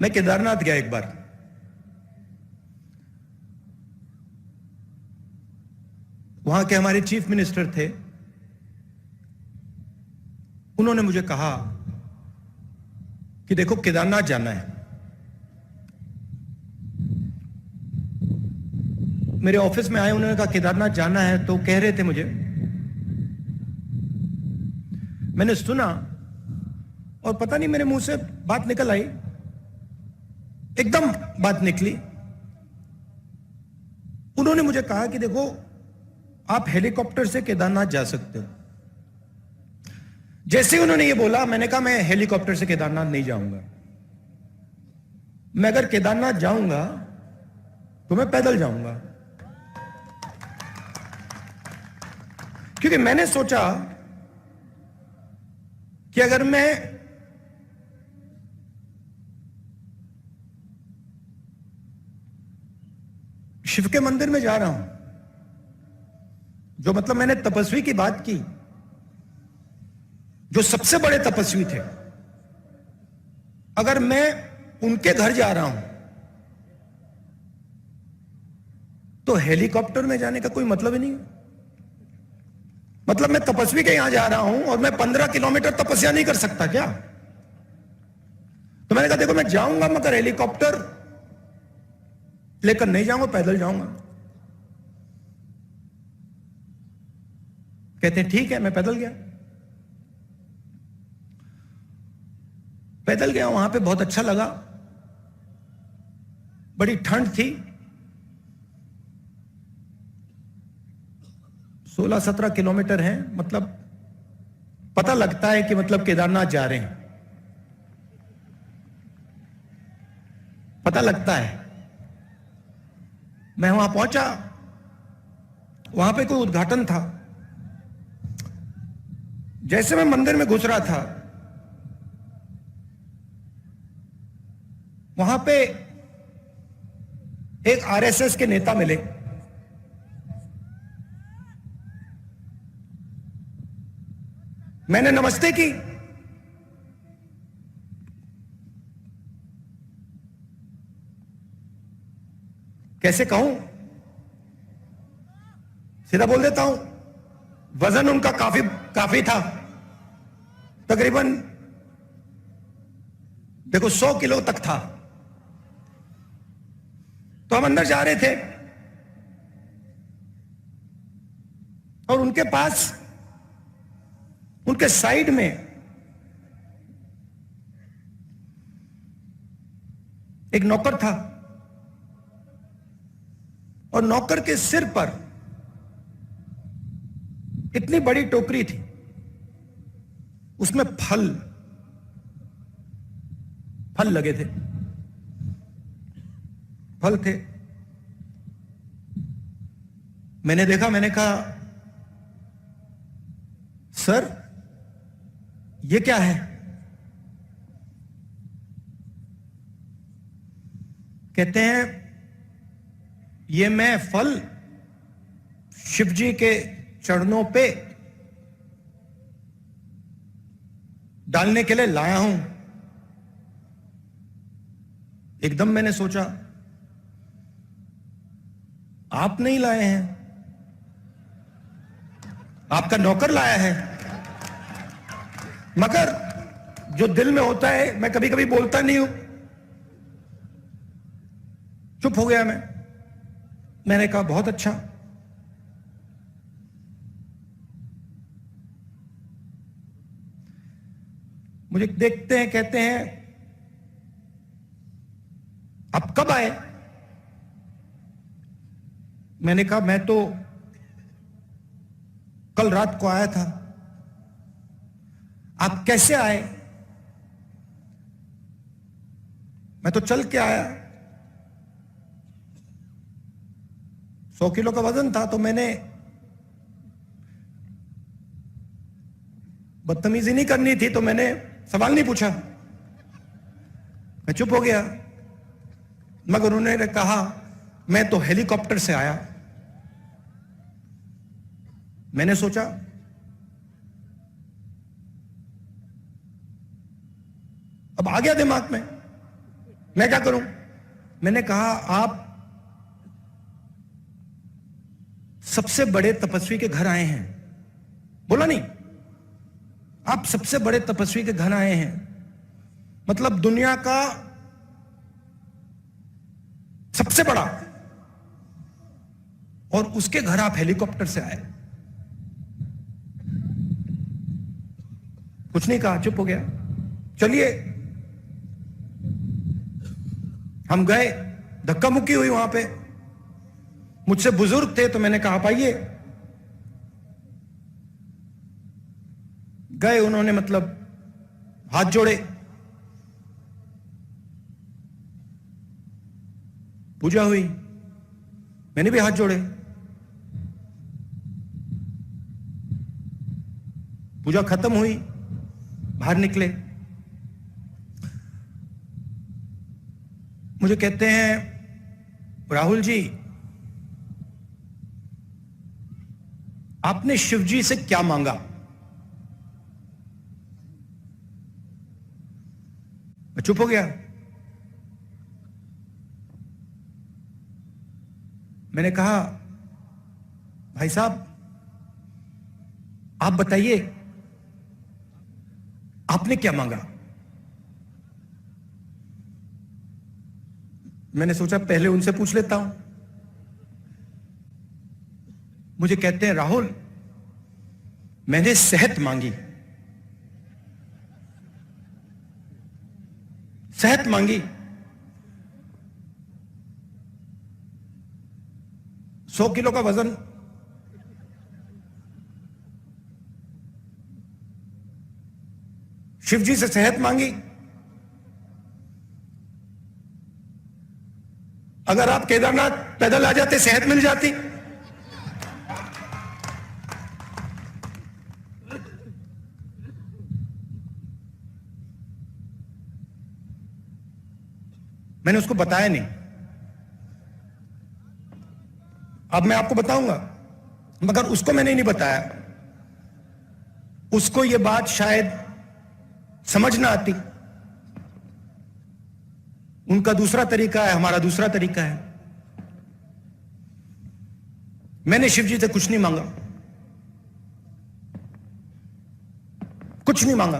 मैं केदारनाथ गया एक बार। वहां के हमारे चीफ मिनिस्टर थे, उन्होंने मुझे कहा कि देखो केदारनाथ जाना है। मेरे ऑफिस में आए, उन्होंने कहा केदारनाथ जाना है, तो कह रहे थे मुझे। मैंने सुना और पता नहीं मेरे मुंह से बात निकल आई, एकदम बात निकली। उन्होंने मुझे कहा कि देखो आप हेलीकॉप्टर से केदारनाथ जा सकते हो। जैसे ही उन्होंने ये बोला, मैंने कहा मैं हेलीकॉप्टर से केदारनाथ नहीं जाऊंगा। मैं अगर केदारनाथ जाऊंगा तो मैं पैदल जाऊंगा, क्योंकि मैंने सोचा कि अगर मैं शिव के मंदिर में जा रहा हूं, जो मतलब मैंने तपस्वी की बात की, जो सबसे बड़े तपस्वी थे, अगर मैं उनके घर जा रहा हूं तो हेलीकॉप्टर में जाने का कोई मतलब ही नहीं है। मतलब मैं तपस्वी के यहां जा रहा हूं और मैं 15 किलोमीटर तपस्या नहीं कर सकता क्या? तो मैंने कहा देखो मैं जाऊंगा मगर हेलीकॉप्टर लेकर नहीं जाऊंगा, पैदल जाऊंगा। कहते हैं ठीक है। मैं पैदल गया। पैदल गया, वहां पे बहुत अच्छा लगा। बड़ी ठंड थी। 16-17 किलोमीटर है, मतलब पता लगता है कि मतलब केदारनाथ जा रहे हैं, पता लगता है। मैं वहां पहुंचा, वहां पे कोई उद्घाटन था। जैसे मैं मंदिर में घुस रहा था, वहां पे एक आरएसएस के नेता मिले। मैंने नमस्ते की। कैसे कहूं, सीधा बोल देता हूं, वजन उनका काफी था, तकरीबन देखो 100 किलो तक था। तो हम अंदर जा रहे थे और उनके पास, उनके साइड में एक नौकर था और नौकर के सिर पर इतनी बड़ी टोकरी थी, उसमें फल लगे थे, फल थे। मैंने देखा, मैंने कहा सर ये क्या है? कहते हैं ये मैं फल शिव जी के चरणों पे डालने के लिए लाया हूं। एकदम मैंने सोचा आप नहीं लाए हैं, आपका नौकर लाया है। मगर जो दिल में होता है, मैं कभी कभी बोलता नहीं हूं, चुप हो गया मैं। मैंने कहा बहुत अच्छा। मुझे देखते हैं, कहते हैं आप कब आए? मैंने कहा मैं तो कल रात को आया था। आप कैसे आए? मैं तो चल के आया। 100 किलो का वजन था, तो मैंने बदतमीजी नहीं करनी थी, तो मैंने सवाल नहीं पूछा, मैं चुप हो गया। मगर उन्होंने कहा मैं तो हेलीकॉप्टर से आया। मैंने सोचा अब आ गया दिमाग में, मैं क्या करूं? मैंने कहा आप सबसे बड़े तपस्वी के घर आए हैं। बोला नहीं, आप सबसे बड़े तपस्वी के घर आए हैं, मतलब दुनिया का सबसे बड़ा, और उसके घर आप हेलीकॉप्टर से आए। कुछ नहीं कहा, चुप हो गया। चलिए, हम गए, धक्का मुक्की हुई वहां पे। मुझसे बुजुर्ग थे तो मैंने कहा आप आइए। गए, उन्होंने मतलब हाथ जोड़े, पूजा हुई, मैंने भी हाथ जोड़े, पूजा खत्म हुई, बाहर निकले। मुझे कहते हैं राहुल जी, आपने शिव जी से क्या मांगा? मैं चुप हो गया। मैंने कहा भाई साहब आप बताइए आपने क्या मांगा? मैंने सोचा पहले उनसे पूछ लेता हूं। मुझे कहते हैं राहुल मैंने सेहत मांगी। सेहत मांगी। 100 किलो का वजन, शिव जी से सेहत मांगी। अगर आप केदारनाथ पैदल आ जाते सेहत मिल जाती। मैंने उसको बताया नहीं। अब मैं आपको बताऊंगा, मगर उसको मैंने नहीं बताया। उसको यह बात शायद समझ ना आती। उनका दूसरा तरीका है, हमारा दूसरा तरीका है। मैंने शिव जी से कुछ नहीं मांगा, कुछ नहीं मांगा।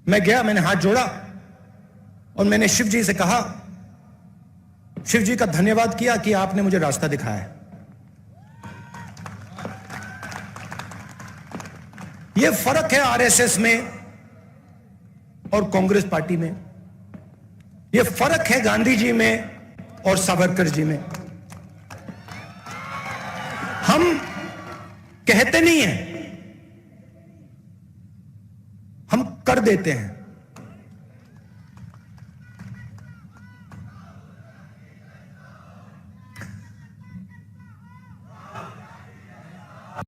मैं गया, मैंने हाथ जोड़ा और मैंने शिव जी से कहा, शिव जी का धन्यवाद किया कि आपने मुझे रास्ता दिखाया है। यह फर्क है आरएसएस में और कांग्रेस पार्टी में। यह फर्क है गांधी जी में और सावरकर जी में। हम कहते नहीं हैं, हम कर देते हैं।